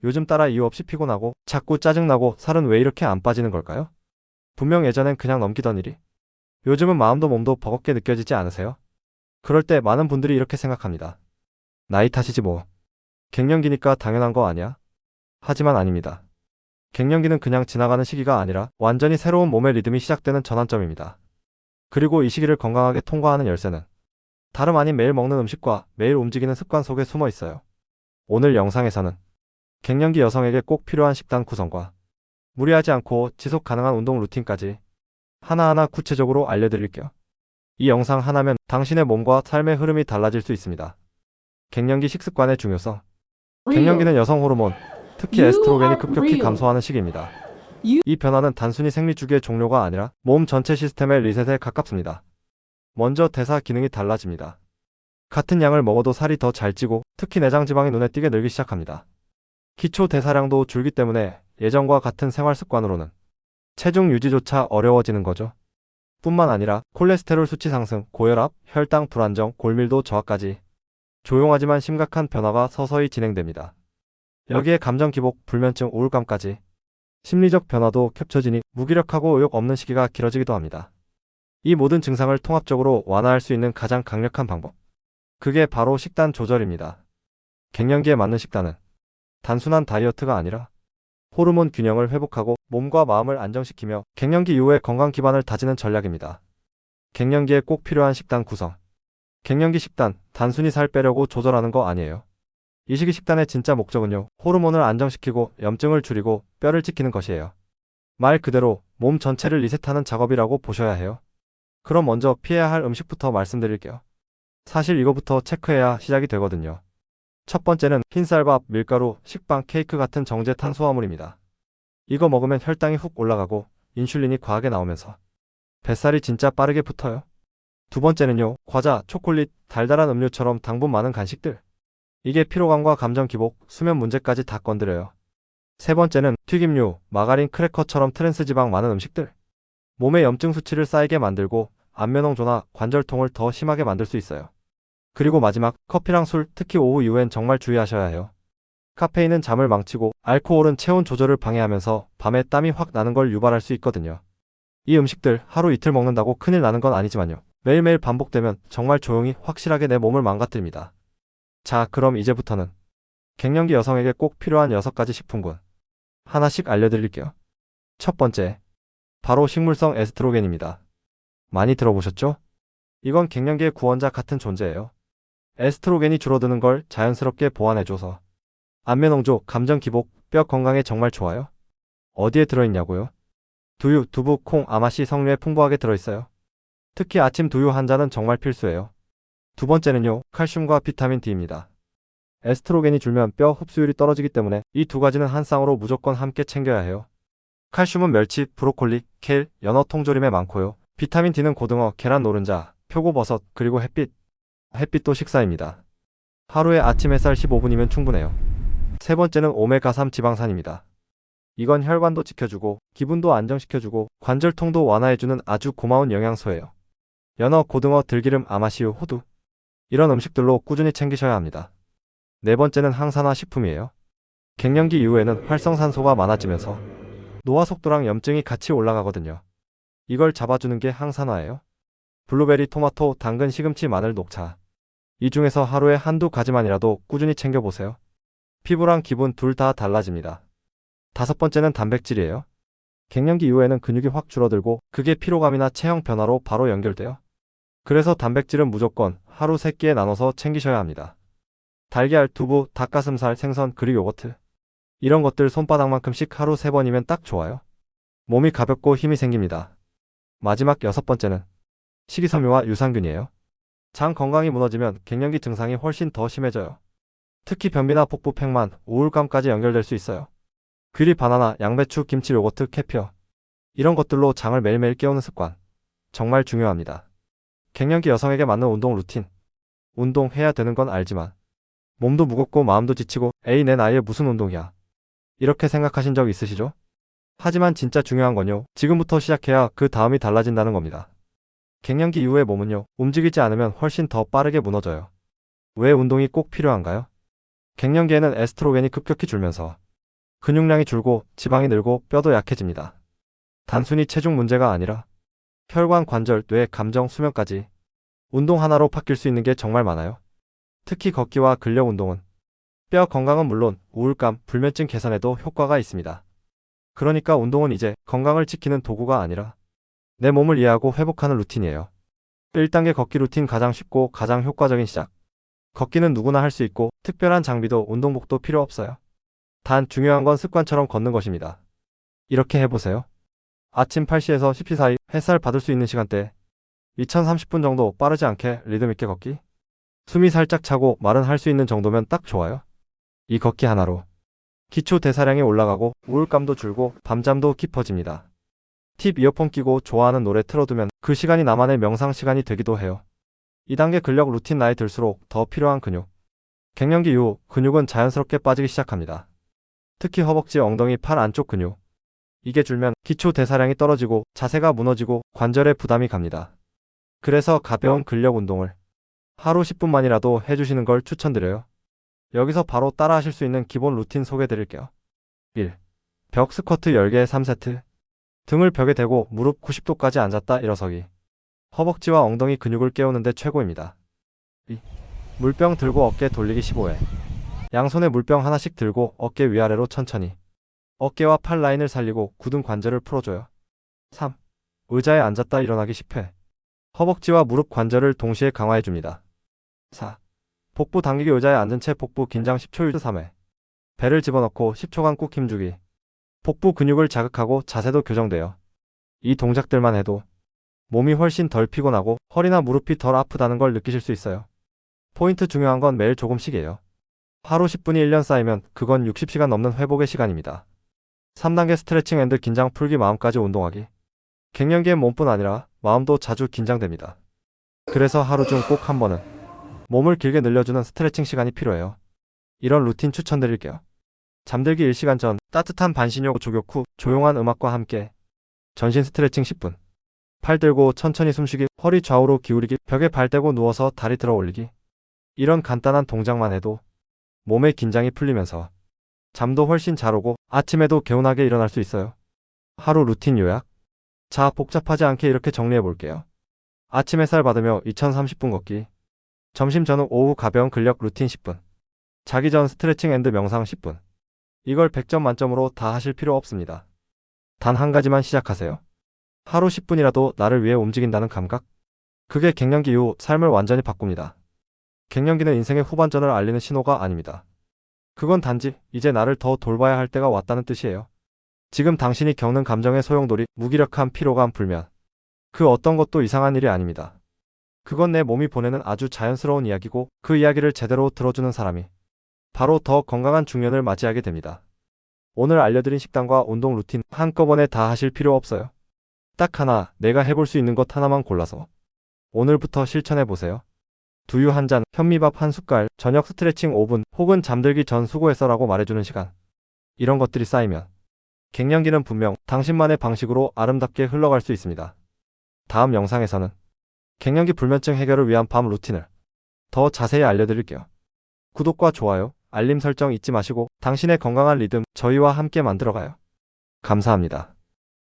요즘 따라 이유 없이 피곤하고 자꾸 짜증나고 살은 왜 이렇게 안 빠지는 걸까요? 분명 예전엔 그냥 넘기던 일이 요즘은 마음도 몸도 버겁게 느껴지지 않으세요? 그럴 때 많은 분들이 이렇게 생각합니다. 나이 탓이지 뭐. 갱년기니까 당연한 거 아니야? 하지만 아닙니다. 갱년기는 그냥 지나가는 시기가 아니라 완전히 새로운 몸의 리듬이 시작되는 전환점입니다. 그리고 이 시기를 건강하게 통과하는 열쇠는 다름 아닌 매일 먹는 음식과 매일 움직이는 습관 속에 숨어 있어요. 오늘 영상에서는 갱년기 여성에게 꼭 필요한 식단 구성과 무리하지 않고 지속 가능한 운동 루틴까지 하나하나 구체적으로 알려드릴게요. 이 영상 하나면 당신의 몸과 삶의 흐름이 달라질 수 있습니다. 갱년기 식습관의 중요성. 갱년기는 여성 호르몬, 특히 에스트로겐이 급격히 감소하는 시기입니다. 이 변화는 단순히 생리주기의 종료가 아니라 몸 전체 시스템의 리셋에 가깝습니다. 먼저 대사 기능이 달라집니다. 같은 양을 먹어도 살이 더 잘 찌고 특히 내장 지방이 눈에 띄게 늘기 시작합니다. 기초 대사량도 줄기 때문에 예전과 같은 생활 습관으로는 체중 유지조차 어려워지는 거죠. 뿐만 아니라 콜레스테롤 수치 상승, 고혈압, 혈당 불안정, 골밀도 저하까지 조용하지만 심각한 변화가 서서히 진행됩니다. 여기에 감정 기복, 불면증, 우울감까지 심리적 변화도 겹쳐지니 무기력하고 의욕 없는 시기가 길어지기도 합니다. 이 모든 증상을 통합적으로 완화할 수 있는 가장 강력한 방법. 그게 바로 식단 조절입니다. 갱년기에 맞는 식단은 단순한 다이어트가 아니라 호르몬 균형을 회복하고 몸과 마음을 안정시키며 갱년기 이후의 건강 기반을 다지는 전략입니다. 갱년기에 꼭 필요한 식단 구성. 갱년기 식단, 단순히 살 빼려고 조절하는 거 아니에요. 이 시기 식단의 진짜 목적은요, 호르몬을 안정시키고 염증을 줄이고 뼈를 지키는 것이에요. 말 그대로 몸 전체를 리셋하는 작업이라고 보셔야 해요. 그럼 먼저 피해야 할 음식부터 말씀드릴게요. 사실 이거부터 체크해야 시작이 되거든요. 첫 번째는 흰쌀밥, 밀가루, 식빵, 케이크 같은 정제 탄수화물입니다. 이거 먹으면 혈당이 훅 올라가고 인슐린이 과하게 나오면서 뱃살이 진짜 빠르게 붙어요. 두 번째는요, 과자, 초콜릿, 달달한 음료처럼 당분 많은 간식들. 이게 피로감과 감정 기복, 수면 문제까지 다 건드려요. 세 번째는 튀김류, 마가린, 크래커처럼 트랜스 지방 많은 음식들. 몸에 염증 수치를 쌓이게 만들고 안면홍조나 관절통을 더 심하게 만들 수 있어요. 그리고 마지막, 커피랑 술, 특히 오후 이후엔 정말 주의하셔야 해요. 카페인은 잠을 망치고 알코올은 체온 조절을 방해하면서 밤에 땀이 확 나는 걸 유발할 수 있거든요. 이 음식들 하루 이틀 먹는다고 큰일 나는 건 아니지만요. 매일매일 반복되면 정말 조용히 확실하게 내 몸을 망가뜨립니다. 자, 그럼 이제부터는 갱년기 여성에게 꼭 필요한 6가지 식품군 하나씩 알려드릴게요. 첫 번째, 바로 식물성 에스트로겐입니다. 많이 들어보셨죠? 이건 갱년기의 구원자 같은 존재예요. 에스트로겐이 줄어드는 걸 자연스럽게 보완해줘서 안면홍조, 감정 기복, 뼈 건강에 정말 좋아요. 어디에 들어있냐고요? 두유, 두부, 콩, 아마씨 석류에 풍부하게 들어있어요. 특히 아침 두유 한 잔은 정말 필수예요. 두 번째는요, 칼슘과 비타민 D입니다. 에스트로겐이 줄면 뼈 흡수율이 떨어지기 때문에 이 두 가지는 한 쌍으로 무조건 함께 챙겨야 해요. 칼슘은 멸치, 브로콜리, 케일, 연어 통조림에 많고요. 비타민 D는 고등어, 계란 노른자, 표고버섯, 그리고 햇빛도 식사입니다. 하루에 아침 햇살 15분이면 충분해요. 세 번째는 오메가3 지방산입니다. 이건 혈관도 지켜주고 기분도 안정시켜주고 관절통도 완화해주는 아주 고마운 영양소예요. 연어, 고등어, 들기름, 아마씨유, 호두 이런 음식들로 꾸준히 챙기셔야 합니다. 네 번째는 항산화 식품이에요. 갱년기 이후에는 활성산소가 많아지면서 노화 속도랑 염증이 같이 올라가거든요. 이걸 잡아주는 게 항산화예요. 블루베리, 토마토, 당근, 시금치, 마늘, 녹차 이 중에서 하루에 한두 가지만이라도 꾸준히 챙겨보세요. 피부랑 기분 둘 다 달라집니다. 다섯 번째는 단백질이에요. 갱년기 이후에는 근육이 확 줄어들고 그게 피로감이나 체형 변화로 바로 연결돼요. 그래서 단백질은 무조건 하루 3끼에 나눠서 챙기셔야 합니다. 달걀, 두부, 닭가슴살, 생선, 그리고 요거트 이런 것들 손바닥만큼씩 하루 3번이면 딱 좋아요. 몸이 가볍고 힘이 생깁니다. 마지막 6번째는 식이섬유와 유산균이에요. 장 건강이 무너지면 갱년기 증상이 훨씬 더 심해져요. 특히 변비나 복부 팽만, 우울감까지 연결될 수 있어요. 귀리, 바나나, 양배추, 김치, 요거트, 캐피어 이런 것들로 장을 매일매일 깨우는 습관 정말 중요합니다. 갱년기 여성에게 맞는 운동 루틴. 운동해야 되는 건 알지만 몸도 무겁고 마음도 지치고 에이 내 나이에 무슨 운동이야 이렇게 생각하신 적 있으시죠? 하지만 진짜 중요한 건요, 지금부터 시작해야 그 다음이 달라진다는 겁니다. 갱년기 이후의 몸은요, 움직이지 않으면 훨씬 더 빠르게 무너져요. 왜 운동이 꼭 필요한가요? 갱년기에는 에스트로겐이 급격히 줄면서 근육량이 줄고 지방이 늘고 뼈도 약해집니다. 단순히 체중 문제가 아니라 혈관, 관절, 뇌, 감정, 수면까지 운동 하나로 바뀔 수 있는 게 정말 많아요. 특히 걷기와 근력 운동은 뼈 건강은 물론 우울감, 불면증 개선에도 효과가 있습니다. 그러니까 운동은 이제 건강을 지키는 도구가 아니라 내 몸을 이해하고 회복하는 루틴이에요. 1단계 걷기 루틴 가장 쉽고 가장 효과적인 시작. 걷기는 누구나 할 수 있고 특별한 장비도 운동복도 필요 없어요. 단 중요한 건 습관처럼 걷는 것입니다. 이렇게 해보세요. 아침 8시에서 10시 사이 햇살 받을 수 있는 시간대 2030분 정도 빠르지 않게 리듬 있게 걷기. 숨이 살짝 차고 말은 할 수 있는 정도면 딱 좋아요. 이 걷기 하나로 기초 대사량이 올라가고 우울감도 줄고 밤잠도 깊어집니다. 팁 이어폰 끼고 좋아하는 노래 틀어두면 그 시간이 나만의 명상 시간이 되기도 해요. 2단계 근력 루틴 나이 들수록 더 필요한 근육. 갱년기 이후 근육은 자연스럽게 빠지기 시작합니다. 특히 허벅지, 엉덩이, 팔 안쪽 근육. 이게 줄면 기초 대사량이 떨어지고 자세가 무너지고 관절에 부담이 갑니다. 그래서 가벼운 근력 운동을 하루 10분만이라도 해주시는 걸 추천드려요. 여기서 바로 따라 하실 수 있는 기본 루틴 소개해 드릴게요. 1. 벽 스쿼트 10개 3세트. 등을 벽에 대고 무릎 90도까지 앉았다 일어서기. 허벅지와 엉덩이 근육을 깨우는데 최고입니다. 2. 물병 들고 어깨 돌리기 15회. 양손에 물병 하나씩 들고 어깨 위아래로 천천히. 어깨와 팔 라인을 살리고 굳은 관절을 풀어줘요. 3. 의자에 앉았다 일어나기 10회. 허벅지와 무릎 관절을 동시에 강화해줍니다. 4. 복부 당기기 의자에 앉은 채 복부 긴장 10초 유지 3회. 배를 집어넣고 10초간 꾹 힘주기. 복부 근육을 자극하고 자세도 교정돼요. 이 동작들만 해도 몸이 훨씬 덜 피곤하고 허리나 무릎이 덜 아프다는 걸 느끼실 수 있어요. 포인트 중요한 건 매일 조금씩이에요. 하루 10분이 1년 쌓이면 그건 60시간 넘는 회복의 시간입니다. 3단계 스트레칭 앤드 긴장 풀기 마음까지 운동하기. 갱년기엔 몸뿐 아니라 마음도 자주 긴장됩니다. 그래서 하루 중 꼭 한 번은 몸을 길게 늘려주는 스트레칭 시간이 필요해요. 이런 루틴 추천드릴게요. 잠들기 1시간 전 따뜻한 반신욕 족욕 후 조용한 음악과 함께 전신 스트레칭 10분. 팔 들고 천천히 숨쉬기, 허리 좌우로 기울이기, 벽에 발 대고 누워서 다리 들어 올리기. 이런 간단한 동작만 해도 몸의 긴장이 풀리면서 잠도 훨씬 잘 오고 아침에도 개운하게 일어날 수 있어요. 하루 루틴 요약. 자, 복잡하지 않게 이렇게 정리해 볼게요. 아침 햇살 받으며 2030분 걷기. 점심 전후 오후 가벼운 근력 루틴 10분. 자기 전 스트레칭 앤드 명상 10분. 이걸 100점 만점으로 다 하실 필요 없습니다. 단 한 가지만 시작하세요. 하루 10분이라도 나를 위해 움직인다는 감각. 그게 갱년기 이후 삶을 완전히 바꿉니다. 갱년기는 인생의 후반전을 알리는 신호가 아닙니다. 그건 단지 이제 나를 더 돌봐야 할 때가 왔다는 뜻이에요. 지금 당신이 겪는 감정의 소용돌이, 무기력함, 피로감, 불면. 그 어떤 것도 이상한 일이 아닙니다. 그건 내 몸이 보내는 아주 자연스러운 이야기고 그 이야기를 제대로 들어주는 사람이 바로 더 건강한 중년을 맞이하게 됩니다. 오늘 알려드린 식단과 운동 루틴 한꺼번에 다 하실 필요 없어요. 딱 하나, 내가 해볼 수 있는 것 하나만 골라서 오늘부터 실천해보세요. 두유 한 잔, 현미밥 한 숟갈, 저녁 스트레칭 5분, 혹은 잠들기 전 수고했어라고 말해주는 시간. 이런 것들이 쌓이면 갱년기는 분명 당신만의 방식으로 아름답게 흘러갈 수 있습니다. 다음 영상에서는 갱년기 불면증 해결을 위한 밤 루틴을 더 자세히 알려드릴게요. 구독과 좋아요, 알림 설정 잊지 마시고 당신의 건강한 리듬 저희와 함께 만들어가요. 감사합니다.